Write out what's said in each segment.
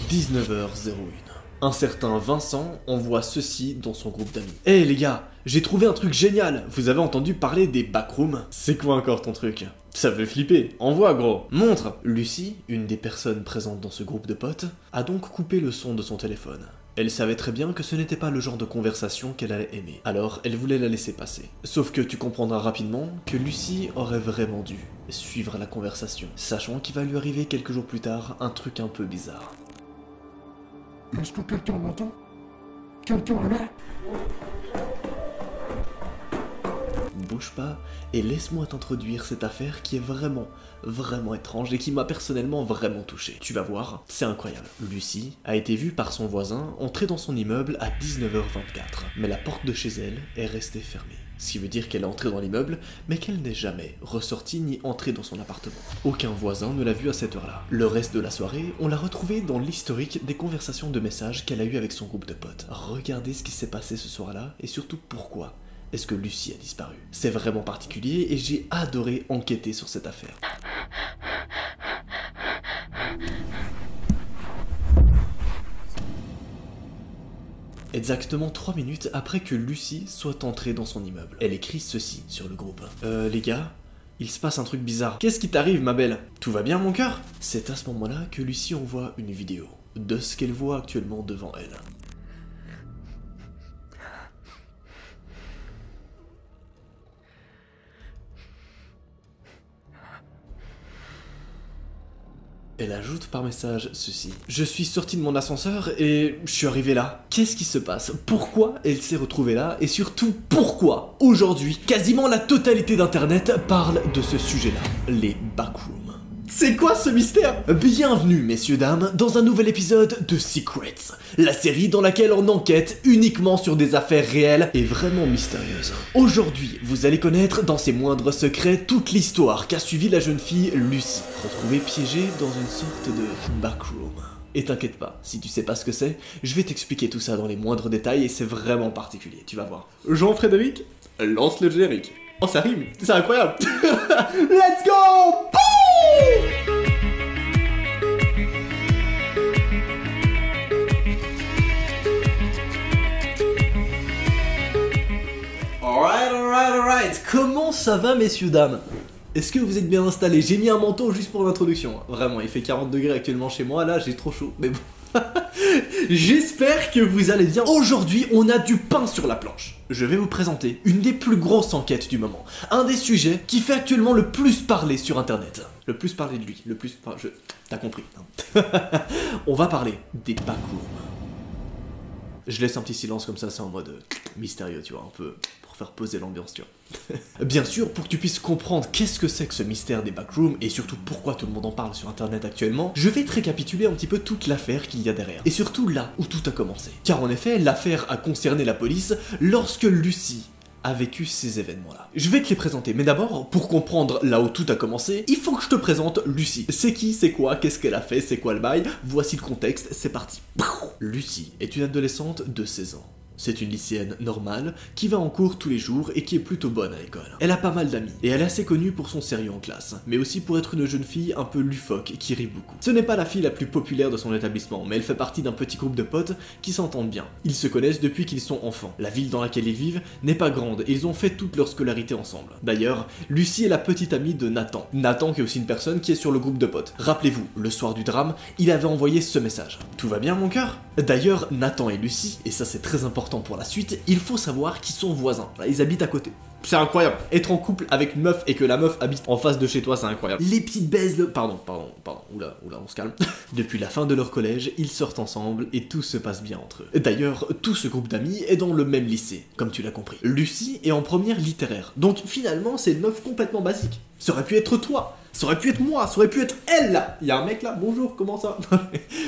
19h01. Un certain Vincent envoie ceci dans son groupe d'amis. Hey les gars, j'ai trouvé un truc génial. Vous avez entendu parler des backrooms? C'est quoi encore ton truc? Ça fait flipper. Envoie gros. Montre. Lucie, une des personnes présentes dans ce groupe de potes, a donc coupé le son de son téléphone. Elle savait très bien que ce n'était pas le genre de conversation qu'elle allait aimer, alors elle voulait la laisser passer. Sauf que tu comprendras rapidement que Lucie aurait vraiment dû suivre la conversation, sachant qu'il va lui arriver quelques jours plus tard un truc un peu bizarre. Est-ce que quelqu'un m'entend? Quelqu'un est là? Bouge pas et laisse-moi t'introduire cette affaire qui est vraiment étrange et qui m'a personnellement vraiment touché. Tu vas voir, c'est incroyable. Lucie a été vue par son voisin entrer dans son immeuble à 19h24, mais la porte de chez elle est restée fermée. Ce qui veut dire qu'elle est entrée dans l'immeuble, mais qu'elle n'est jamais ressortie ni entrée dans son appartement. Aucun voisin ne l'a vue à cette heure-là. Le reste de la soirée, on l'a retrouvée dans l'historique des conversations de messages qu'elle a eues avec son groupe de potes. Regardez ce qui s'est passé ce soir-là, et surtout pourquoi est-ce que Lucie a disparu. C'est vraiment particulier, et j'ai adoré enquêter sur cette affaire. Exactement 3 minutes après que Lucie soit entrée dans son immeuble. Elle écrit ceci sur le groupe. Les gars, il se passe un truc bizarre. Qu'est-ce qui t'arrive, ma belle? Tout va bien, mon cœur? C'est à ce moment-là que Lucie envoie une vidéo de ce qu'elle voit actuellement devant elle. Elle ajoute par message ceci. Je suis sortie de mon ascenseur et je suis arrivée là. Qu'est-ce qui se passe? Pourquoi elle s'est retrouvée là? Et surtout, pourquoi aujourd'hui, quasiment la totalité d'internet parle de ce sujet-là? Les backrooms. C'est quoi ce mystère? Bienvenue, messieurs, dames, dans un nouvel épisode de Secrets, la série dans laquelle on enquête uniquement sur des affaires réelles et vraiment mystérieuses. Aujourd'hui, vous allez connaître dans ses moindres secrets toute l'histoire qu'a suivi la jeune fille Lucie, retrouvée piégée dans une sorte de backroom. Et t'inquiète pas, si tu sais pas ce que c'est, je vais t'expliquer tout ça dans les moindres détails et c'est vraiment particulier, tu vas voir. Jean-Frédéric, lance le générique. Oh, ça rime, c'est incroyable. Let's go! Alright, comment ça va, messieurs, dames? Est-ce que vous êtes bien installés? J'ai mis un manteau juste pour l'introduction. Vraiment, il fait 40 degrés actuellement chez moi, là j'ai trop chaud, mais bon. J'espère que vous allez bien. Aujourd'hui, on a du pain sur la planche. Je vais vous présenter une des plus grosses enquêtes du moment. Un des sujets qui fait actuellement le plus parler sur internet. Le plus parler de lui, le plus... Enfin, t'as compris. Hein. On va parler des backrooms. Je laisse un petit silence comme ça, c'est en mode mystérieux, tu vois, un peu pour faire poser l'ambiance, tu vois. Bien sûr, pour que tu puisses comprendre qu'est-ce que c'est que ce mystère des backrooms et surtout pourquoi tout le monde en parle sur internet actuellement, je vais te récapituler un petit peu toute l'affaire qu'il y a derrière. Et surtout là où tout a commencé. Car en effet, l'affaire a concerné la police lorsque Lucie a vécu ces événements-là. Je vais te les présenter, mais d'abord, pour comprendre là où tout a commencé, il faut que je te présente Lucie. C'est qui, c'est quoi, qu'est-ce qu'elle a fait, c'est quoi le bail, voici le contexte, c'est parti. Lucie est une adolescente de 16 ans. C'est une lycéenne normale qui va en cours tous les jours et qui est plutôt bonne à l'école. Elle a pas mal d'amis et elle est assez connue pour son sérieux en classe, mais aussi pour être une jeune fille un peu lufoque qui rit beaucoup. Ce n'est pas la fille la plus populaire de son établissement, mais elle fait partie d'un petit groupe de potes qui s'entendent bien. Ils se connaissent depuis qu'ils sont enfants. La ville dans laquelle ils vivent n'est pas grande et ils ont fait toute leur scolarité ensemble. D'ailleurs, Lucie est la petite amie de Nathan. Nathan qui est aussi une personne qui est sur le groupe de potes. Rappelez-vous, le soir du drame, il avait envoyé ce message. Tout va bien, mon cœur? D'ailleurs, Nathan et Lucie, et ça c'est très important pour la suite, il faut savoir qu'ils sont voisins. Là, ils habitent à côté. C'est incroyable. Être en couple avec une meuf et que la meuf habite en face de chez toi, c'est incroyable. Les petites baises de... Pardon. Oula, on se calme. Depuis la fin de leur collège, ils sortent ensemble et tout se passe bien entre eux. D'ailleurs, tout ce groupe d'amis est dans le même lycée, comme tu l'as compris. Lucie est en première littéraire. Donc finalement, c'est une meuf complètement basique. Ça aurait pu être toi. Ça aurait pu être moi, ça aurait pu être elle là. Il y a un mec là, bonjour, comment ça?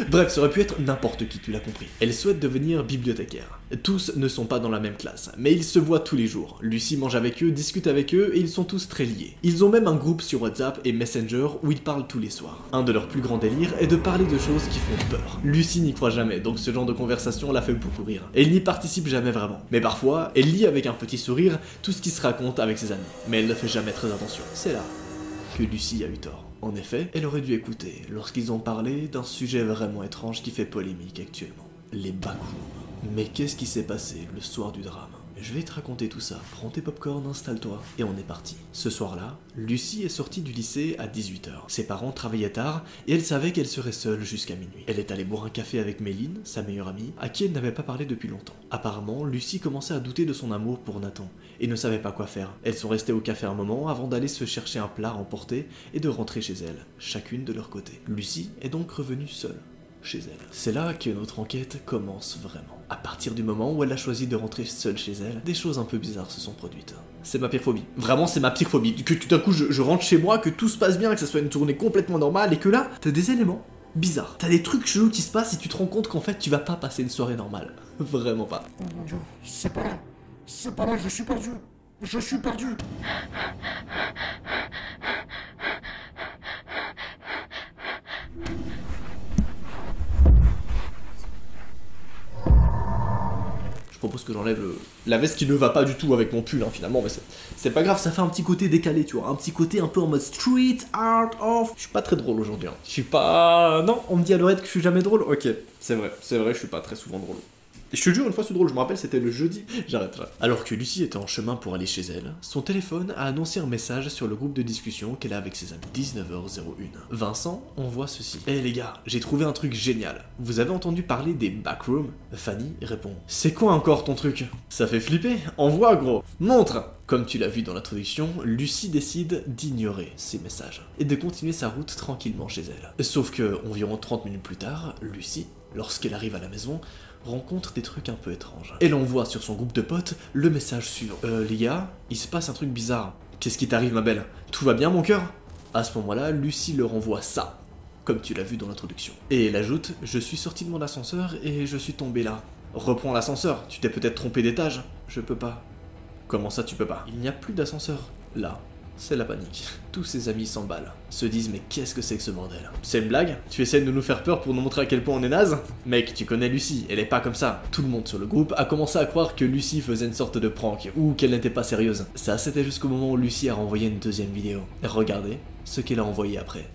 Bref, ça aurait pu être n'importe qui, tu l'as compris. Elle souhaite devenir bibliothécaire. Tous ne sont pas dans la même classe, mais ils se voient tous les jours. Lucie mange avec eux, discute avec eux et ils sont tous très liés. Ils ont même un groupe sur WhatsApp et Messenger où ils parlent tous les soirs. Un de leurs plus grands délires est de parler de choses qui font peur. Lucie n'y croit jamais, donc ce genre de conversation la fait beaucoup rire. Elle n'y participe jamais vraiment. Mais parfois, elle lit avec un petit sourire tout ce qui se raconte avec ses amis. Mais elle ne fait jamais très attention. C'est là que Lucie a eu tort. En effet, elle aurait dû écouter lorsqu'ils ont parlé d'un sujet vraiment étrange qui fait polémique actuellement. Les backrooms. Mais qu'est-ce qui s'est passé le soir du drame? Je vais te raconter tout ça, prends tes popcorn, installe-toi, et on est parti. Ce soir-là, Lucie est sortie du lycée à 18 h. Ses parents travaillaient tard, et elle savait qu'elle serait seule jusqu'à minuit. Elle est allée boire un café avec Méline, sa meilleure amie, à qui elle n'avait pas parlé depuis longtemps. Apparemment, Lucie commençait à douter de son amour pour Nathan, et ne savait pas quoi faire. Elles sont restées au café un moment avant d'aller se chercher un plat à emporter et de rentrer chez elles, chacune de leur côté. Lucie est donc revenue seule. Chez elle. C'est là que notre enquête commence vraiment. À partir du moment où elle a choisi de rentrer seule chez elle, des choses un peu bizarres se sont produites. C'est ma pire phobie. Vraiment, c'est ma pire phobie. Que tout d'un coup, je rentre chez moi, que tout se passe bien, que ça soit une tournée complètement normale, et que là, t'as des éléments bizarres. T'as des trucs chelous qui se passent et tu te rends compte qu'en fait, tu vas pas passer une soirée normale. Vraiment pas. Oh mon Dieu, c'est pas là. C'est pas là, je suis perdu. Je suis perdu. Je propose que j'enlève la veste qui ne va pas du tout avec mon pull, hein, finalement, mais c'est pas grave, ça fait un petit côté décalé, tu vois, un petit côté un peu en mode street art of. Je suis pas très drôle aujourd'hui, hein. Je suis pas... Non, on me dit à l'oreille que je suis jamais drôle. Ok, c'est vrai, je suis pas très souvent drôle. Et je te jure, une fois c'est drôle, je me rappelle, c'était le jeudi. J'arrête là. Alors que Lucie était en chemin pour aller chez elle, son téléphone a annoncé un message sur le groupe de discussion qu'elle a avec ses amis. 19h01. Vincent envoie ceci. Eh les gars, j'ai trouvé un truc génial. Vous avez entendu parler des backrooms? Fanny répond. C'est quoi encore ton truc? Ça fait flipper. Envoie gros. Montre. Comme tu l'as vu dans l'introduction, Lucie décide d'ignorer ces messages et de continuer sa route tranquillement chez elle. Sauf que, environ 30 minutes plus tard, Lucie, lorsqu'elle arrive à la maison, rencontre des trucs un peu étranges. Elle envoie sur son groupe de potes le message suivant. Les gars, il se passe un truc bizarre. Qu'est-ce qui t'arrive ma belle? Tout va bien mon cœur? À ce moment-là, Lucie leur envoie ça, comme tu l'as vu dans l'introduction. Et elle ajoute, je suis sortie de mon ascenseur et je suis tombée là. Reprends l'ascenseur, tu t'es peut-être trompé d'étage? Je peux pas. Comment ça tu peux pas? Il n'y a plus d'ascenseur. Là, c'est la panique. Tous ses amis s'emballent, se disent mais qu'est-ce que c'est que ce bordel? C'est une blague? Tu essaies de nous faire peur pour nous montrer à quel point on est naze? Mec, tu connais Lucie, elle est pas comme ça. Tout le monde sur le groupe a commencé à croire que Lucie faisait une sorte de prank, ou qu'elle n'était pas sérieuse. Ça, c'était jusqu'au moment où Lucie a renvoyé une deuxième vidéo. Regardez ce qu'elle a envoyé après.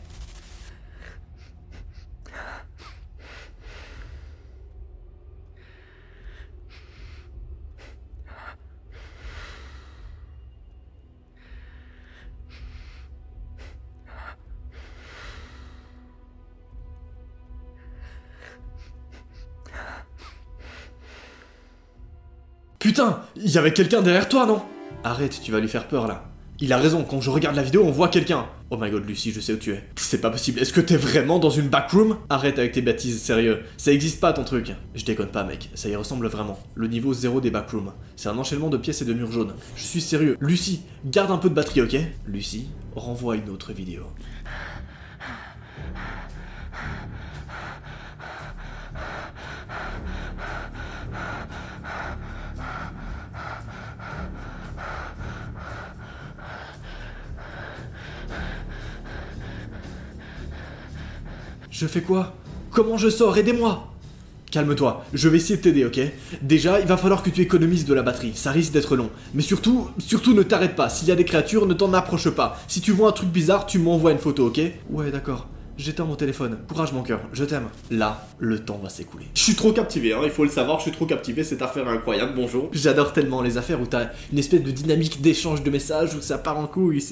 Putain, il y avait quelqu'un derrière toi, non? Arrête, tu vas lui faire peur là. Il a raison, quand je regarde la vidéo, on voit quelqu'un. Oh my god, Lucie, je sais où tu es. C'est pas possible, est-ce que t'es vraiment dans une backroom? Arrête avec tes bêtises, sérieux. Ça existe pas ton truc. Je déconne pas, mec, ça y ressemble vraiment. Le niveau 0 des backrooms. C'est un enchaînement de pièces et de murs jaunes. Je suis sérieux. Lucie, garde un peu de batterie, ok? Lucie, renvoie une autre vidéo. Je fais quoi? Comment je sors? Aidez-moi! Calme-toi, je vais essayer de t'aider, ok? Déjà, il va falloir que tu économises de la batterie, ça risque d'être long. Mais surtout ne t'arrête pas, s'il y a des créatures, ne t'en approche pas. Si tu vois un truc bizarre, tu m'envoies une photo, ok? Ouais, d'accord. J'éteins mon téléphone. Courage mon cœur, je t'aime. Là, le temps va s'écouler. Je suis trop captivé, hein, il faut le savoir, je suis trop captivé, cette affaire est incroyable, bonjour. J'adore tellement les affaires où t'as une espèce de dynamique d'échange de messages, où ça part en couille,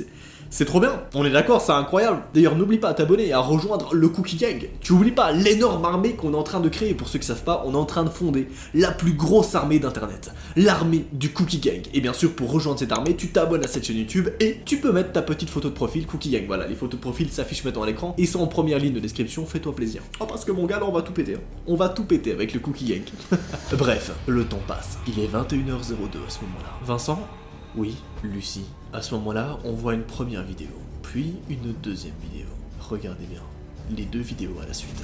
c'est trop bien, on est d'accord, c'est incroyable. D'ailleurs, n'oublie pas à t'abonner et à rejoindre le Cookie Gang. Tu oublies pas l'énorme armée qu'on est en train de créer. Pour ceux qui savent pas, on est en train de fonder la plus grosse armée d'internet. L'armée du Cookie Gang. Et bien sûr, pour rejoindre cette armée, tu t'abonnes à cette chaîne YouTube et tu peux mettre ta petite photo de profil Cookie Gang. Voilà, les photos de profil s'affichent maintenant à l'écran et sont en première ligne de description, fais-toi plaisir. Oh, parce que mon gars, là, on va tout péter. Hein. On va tout péter avec le Cookie Gang. Bref, le temps passe. Il est 21h02 à ce moment-là. Vincent? Oui, Lucie. À ce moment-là, on voit une première vidéo, puis une deuxième vidéo. Regardez bien, les deux vidéos à la suite.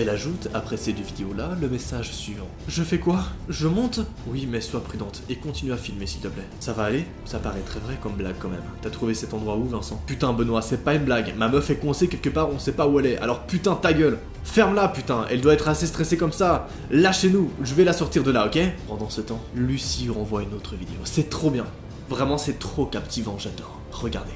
Elle ajoute, après ces 2 vidéos-là, le message suivant. Je fais quoi? Je monte? Oui, mais sois prudente et continue à filmer s'il te plaît. Ça va aller? Ça paraît très vrai comme blague quand même. T'as trouvé cet endroit où, Vincent? Putain, Benoît, c'est pas une blague. Ma meuf est coincée quelque part, on sait pas où elle est. Alors putain, ta gueule. Ferme-la, putain. Elle doit être assez stressée comme ça. Lâchez-nous. Je vais la sortir de là, ok? Pendant ce temps, Lucie renvoie une autre vidéo. C'est trop bien. Vraiment, c'est trop captivant, j'adore. Regardez.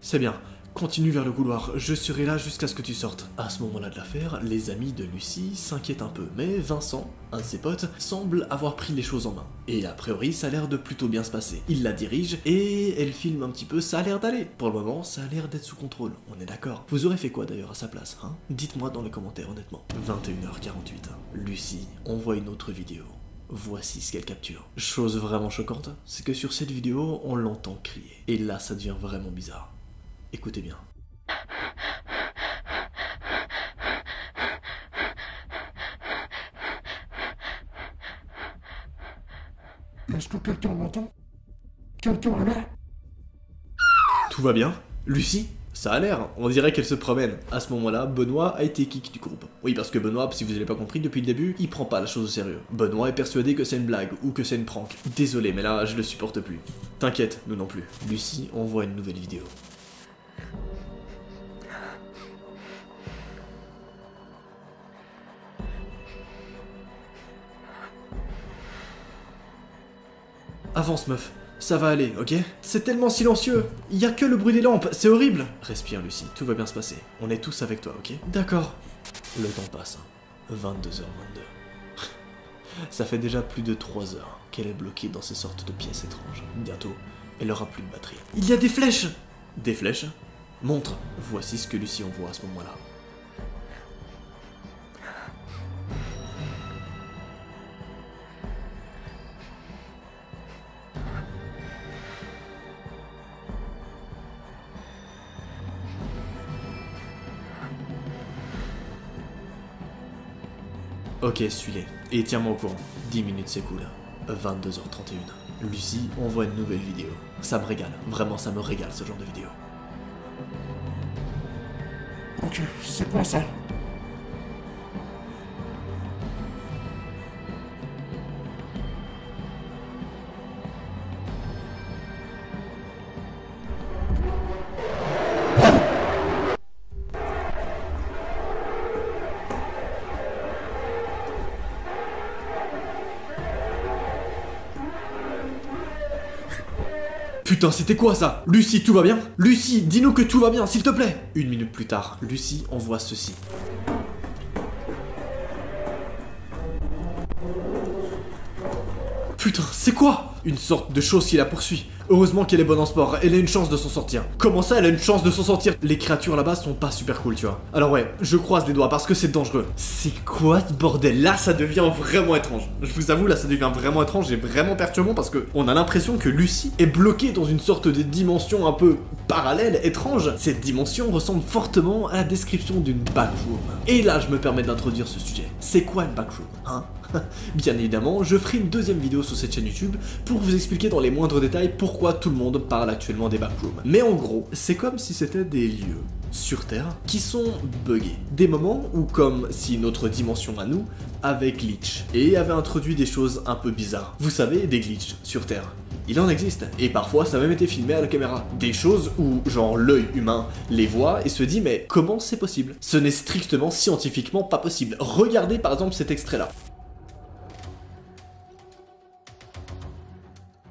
C'est bien. Continue vers le couloir, je serai là jusqu'à ce que tu sortes. À ce moment-là de l'affaire, les amis de Lucie s'inquiètent un peu, mais Vincent, un de ses potes, semble avoir pris les choses en main. Et a priori, ça a l'air de plutôt bien se passer. Il la dirige et elle filme un petit peu, ça a l'air d'aller. Pour le moment, ça a l'air d'être sous contrôle, on est d'accord. Vous aurez fait quoi d'ailleurs à sa place, hein? Dites-moi dans les commentaires honnêtement. 21h48, Lucie envoie une autre vidéo. Voici ce qu'elle capture. Chose vraiment choquante, c'est que sur cette vidéo, on l'entend crier. Et là, ça devient vraiment bizarre. Écoutez bien. Est-ce que quelqu'un m'entend? Quelqu'un est là? Tout va bien? Lucie? Ça a l'air, on dirait qu'elle se promène. À ce moment-là, Benoît a été kick du groupe. Oui, parce que Benoît, si vous n'avez pas compris depuis le début, il prend pas la chose au sérieux. Benoît est persuadé que c'est une blague ou que c'est une prank. Désolé, mais là, je le supporte plus. T'inquiète, nous non plus. Lucie envoie une nouvelle vidéo. Avance meuf, ça va aller, ok? C'est tellement silencieux, il y a que le bruit des lampes, c'est horrible. Respire Lucie, tout va bien se passer, on est tous avec toi, ok? D'accord. Le temps passe, 22h22. Ça fait déjà plus de 3 heures qu'elle est bloquée dans ces sortes de pièces étranges. Bientôt, elle aura plus de batterie. Il y a des flèches! Des flèches? Montre. Voici ce que Lucie envoie à ce moment-là. Ok, suis-les. Et tiens-moi au courant. 10 minutes s'écoulent. 22h31. Lucie envoie une nouvelle vidéo. Ça me régale. Vraiment, ça me régale ce genre de vidéo. Ok, c'est quoi ça? Putain, c'était quoi ça? Lucie, tout va bien? Lucie, dis-nous que tout va bien, s'il te plaît! 1 minute plus tard, Lucie envoie ceci. Putain, c'est quoi? Une sorte de chose qui la poursuit. Heureusement qu'elle est bonne en sport, elle a une chance de s'en sortir. Comment ça, elle a une chance de s'en sortir? Les créatures là-bas sont pas super cool, tu vois. Alors ouais, je croise les doigts parce que c'est dangereux. C'est quoi ce bordel? Là, ça devient vraiment étrange. Je vous avoue, là, ça devient vraiment étrange et vraiment perturbant parce que on a l'impression que Lucie est bloquée dans une sorte de dimension un peu parallèle, étrange. Cette dimension ressemble fortement à la description d'une backroom. Et là, je me permets d'introduire ce sujet. C'est quoi une backroom, hein? Bien évidemment, je ferai une deuxième vidéo sur cette chaîne YouTube pour vous expliquer dans les moindres détails pourquoi tout le monde parle actuellement des backrooms. Mais en gros, c'est comme si c'était des lieux sur Terre qui sont buggés. Des moments où, comme si notre dimension à nous avait glitch et avait introduit des choses un peu bizarres. Vous savez, des glitches sur Terre. Il en existe, et parfois ça a même été filmé à la caméra. Des choses où, genre, l'œil humain les voit et se dit mais comment c'est possible? Ce n'est strictement scientifiquement pas possible. Regardez par exemple cet extrait-là.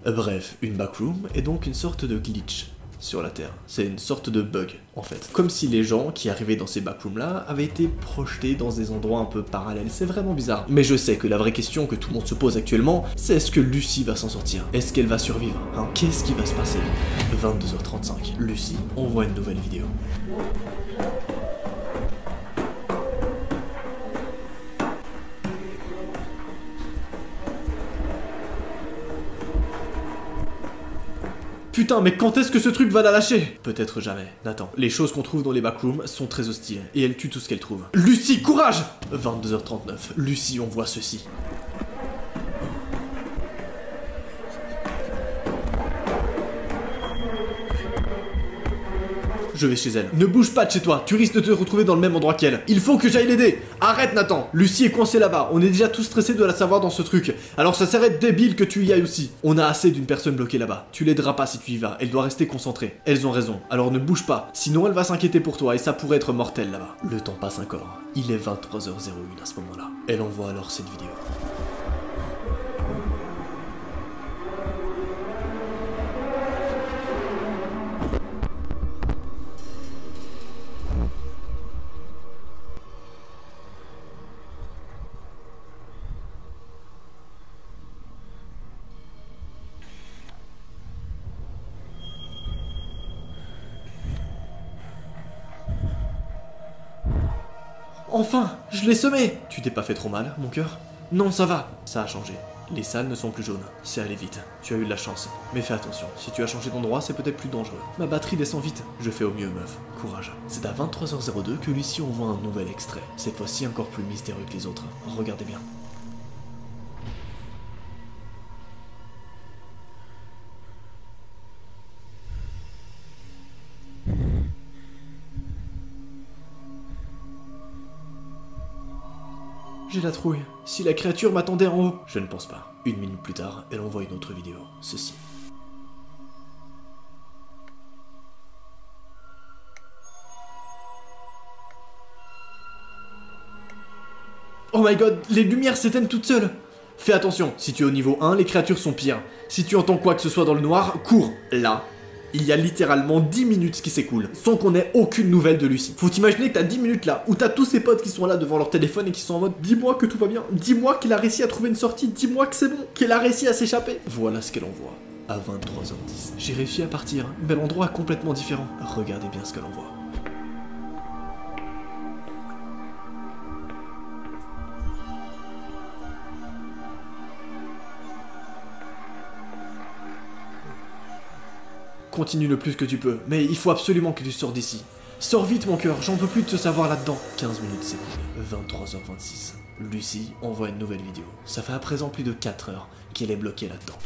Bref, une backroom est donc une sorte de glitch sur la Terre. C'est une sorte de bug, en fait. Comme si les gens qui arrivaient dans ces backrooms-là avaient été projetés dans des endroits un peu parallèles. C'est vraiment bizarre. Mais je sais que la vraie question que tout le monde se pose actuellement, c'est est-ce que Lucie va s'en sortir? Est-ce qu'elle va survivre, hein? Qu'est-ce qui va se passer? 22h35. Lucie envoie une nouvelle vidéo. Putain, mais quand est-ce que ce truc va la lâcher? Peut-être jamais. Nathan, les choses qu'on trouve dans les backrooms sont très hostiles, et elle tue tout ce qu'elle trouve. Lucie, courage! 22h39, Lucie envoie ceci. je vais chez elle. Ne bouge pas de chez toi, tu risques de te retrouver dans le même endroit qu'elle. Il faut que j'aille l'aider. Arrête Nathan, Lucie est coincée là-bas, on est déjà tous stressés de la savoir dans ce truc. Alors ça serait débile que tu y ailles aussi. On a assez d'une personne bloquée là-bas. Tu l'aideras pas si tu y vas, elle doit rester concentrée. Elles ont raison, alors ne bouge pas, sinon elle va s'inquiéter pour toi et ça pourrait être mortel là-bas. Le temps passe encore, il est 23h01 à ce moment-là. Elle envoie alors cette vidéo. Enfin, je l'ai semé. Tu t'es pas fait trop mal, mon cœur? Non, ça va. Ça a changé. Les salles ne sont plus jaunes. C'est allé vite. Tu as eu de la chance. Mais fais attention, si tu as changé d'endroit, c'est peut-être plus dangereux. Ma batterie descend vite. Je fais au mieux, meuf. Courage. C'est à 23h02 que Lucie envoie un nouvel extrait. Cette fois-ci encore plus mystérieux que les autres. Regardez bien. J'ai la trouille. Si la créature m'attendait en haut. Je ne pense pas. Une minute plus tard, elle envoie une autre vidéo. Ceci. Oh my god, les lumières s'éteignent toutes seules. Fais attention, si tu es au niveau 1, les créatures sont pires. Si tu entends quoi que ce soit dans le noir, cours. Là, il y a littéralement 10 minutes qui s'écoulent, sans qu'on ait aucune nouvelle de Lucie. Faut t'imaginer que t'as 10 minutes là, où t'as tous ces potes qui sont là devant leur téléphone et qui sont en mode « Dis-moi que tout va bien, dis-moi qu'il a réussi à trouver une sortie, dis-moi que c'est bon, qu'il a réussi à s'échapper ». Voilà ce qu'elle envoie, à 23h10. J'ai réussi à partir, mais l'endroit est complètement différent. Regardez bien ce qu'elle envoie. Continue le plus que tu peux, mais il faut absolument que tu sors d'ici. Sors vite mon cœur, j'en peux plus de te savoir là-dedans. 15 minutes s'écoulent, 23h26. Lucie envoie une nouvelle vidéo. Ça fait à présent plus de 4 heures qu'elle est bloquée là-dedans.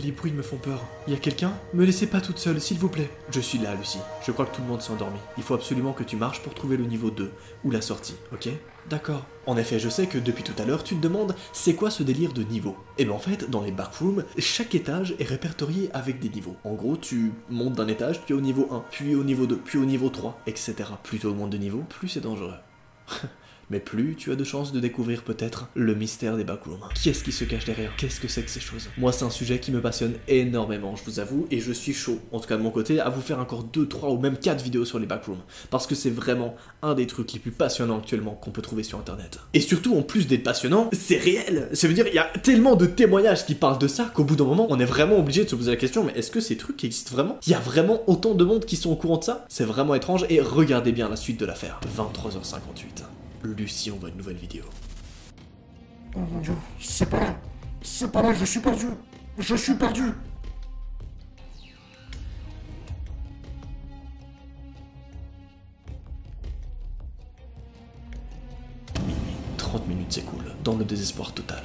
Les bruits me font peur. Y a quelqu'un? Me laissez pas toute seule, s'il vous plaît. Je suis là, Lucie. Je crois que tout le monde s'est endormi. Il faut absolument que tu marches pour trouver le niveau 2, ou la sortie, ok? D'accord. En effet, je sais que depuis tout à l'heure, tu te demandes, c'est quoi ce délire de niveau? Et bien en fait, dans les backrooms, chaque étage est répertorié avec des niveaux. En gros, tu montes d'un étage, puis au niveau 1, puis au niveau 2, puis au niveau 3, etc. Plus tu augmentes de niveau, plus c'est dangereux. Mais plus tu as de chances de découvrir peut-être le mystère des backrooms. Qui est-ce qui se cache derrière? Qu'est-ce que c'est que ces choses? Moi, c'est un sujet qui me passionne énormément, je vous avoue, et je suis chaud, en tout cas de mon côté, à vous faire encore 2, 3 ou même 4 vidéos sur les backrooms, parce que c'est vraiment un des trucs les plus passionnants actuellement qu'on peut trouver sur internet. Et surtout, en plus d'être passionnant, c'est réel. Ça veut dire, il y a tellement de témoignages qui parlent de ça qu'au bout d'un moment, on est vraiment obligé de se poser la question, mais est-ce que ces trucs existent vraiment? Il y a vraiment autant de monde qui sont au courant de ça? C'est vraiment étrange, et regardez bien la suite de l'affaire. 23h58. Lucie envoie une nouvelle vidéo. Oh mon dieu, c'est pas là. C'est pas là, je suis perdu. Je suis perdu. Minuit, 30 minutes s'écoulent, dans le désespoir total.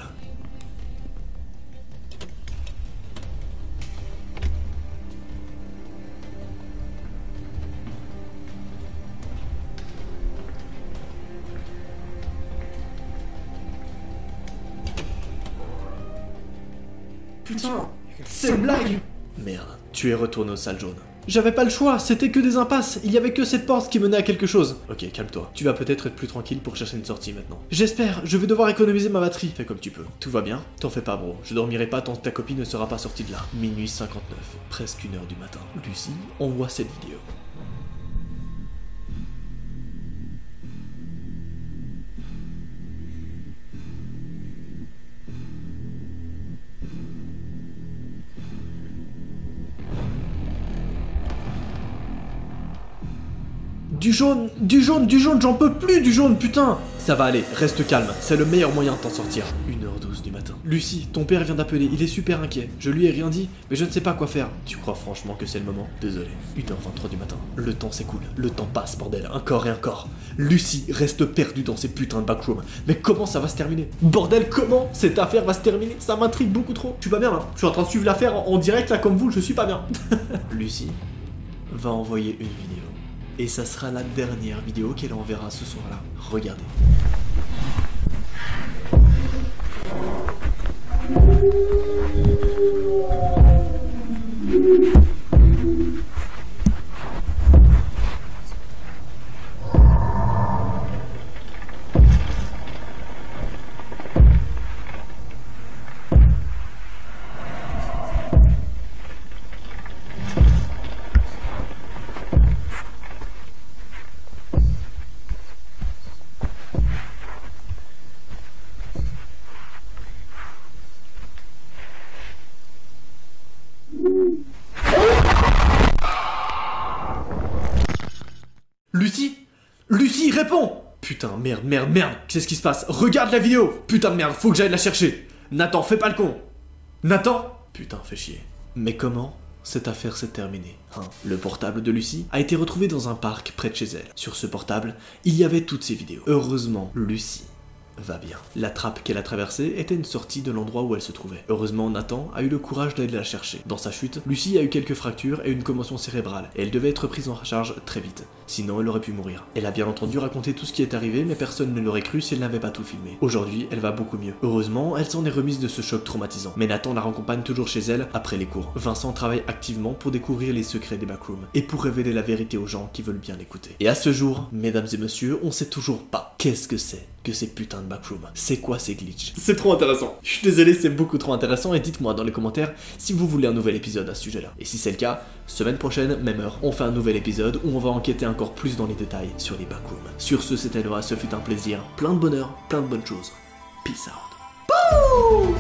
Putain, C'est une blague! Merde, tu es retourné aux salles jaunes. J'avais pas le choix, c'était que des impasses, il y avait que cette porte qui menait à quelque chose. Ok, calme-toi, tu vas peut-être être plus tranquille pour chercher une sortie maintenant. J'espère, je vais devoir économiser ma batterie. Fais comme tu peux. Tout va bien? T'en fais pas bro, je dormirai pas tant que ta copine ne sera pas sortie de là. Minuit 59, presque 1h du matin. Lucie envoie cette vidéo. Du jaune, j'en peux plus du jaune, putain! Ça va aller, reste calme, c'est le meilleur moyen de t'en sortir. 1h12 du matin. Lucie, ton père vient d'appeler, il est super inquiet. Je lui ai rien dit, mais je ne sais pas quoi faire. Tu crois franchement que c'est le moment? Désolé. 1h23 du matin. Le temps s'écoule, le temps passe, bordel, encore et encore. Lucie reste perdue dans ces putains de backrooms. Mais comment ça va se terminer? Bordel, comment cette affaire va se terminer? Ça m'intrigue beaucoup trop. Je suis pas bien là. Je suis en train de suivre l'affaire en direct là comme vous, je suis pas bien. Lucie va envoyer une vidéo. Et ça sera la dernière vidéo qu'elle enverra ce soir-là. Regardez. Lucie? Lucie, réponds! Putain, merde, qu'est-ce qui se passe? Regarde la vidéo! Putain de merde, faut que j'aille la chercher! Nathan, fais pas le con! Nathan? Putain, fais chier. Mais comment cette affaire s'est terminée, hein? Le portable de Lucie a été retrouvé dans un parc près de chez elle. Sur ce portable, il y avait toutes ses vidéos. Heureusement, Lucie va bien. La trappe qu'elle a traversée était une sortie de l'endroit où elle se trouvait. Heureusement, Nathan a eu le courage d'aller la chercher. Dans sa chute, Lucie a eu quelques fractures et une commotion cérébrale, et elle devait être prise en charge très vite, sinon elle aurait pu mourir. Elle a bien entendu raconté tout ce qui est arrivé, mais personne ne l'aurait cru si elle n'avait pas tout filmé. Aujourd'hui, elle va beaucoup mieux. Heureusement, elle s'en est remise de ce choc traumatisant. Mais Nathan la raccompagne toujours chez elle après les cours. Vincent travaille activement pour découvrir les secrets des backrooms, et pour révéler la vérité aux gens qui veulent bien l'écouter. Et à ce jour, mesdames et messieurs, on sait toujours pas qu'est-ce que c'est que ces putains de backrooms. C'est quoi ces glitches? C'est trop intéressant. Je suis désolé, c'est beaucoup trop intéressant et dites-moi dans les commentaires si vous voulez un nouvel épisode à ce sujet-là. Et si c'est le cas, semaine prochaine, même heure, on fait un nouvel épisode où on va enquêter encore plus dans les détails sur les backrooms. Sur ce, c'était Noah, ce fut un plaisir, plein de bonheur, plein de bonnes choses. Peace out. Bouh!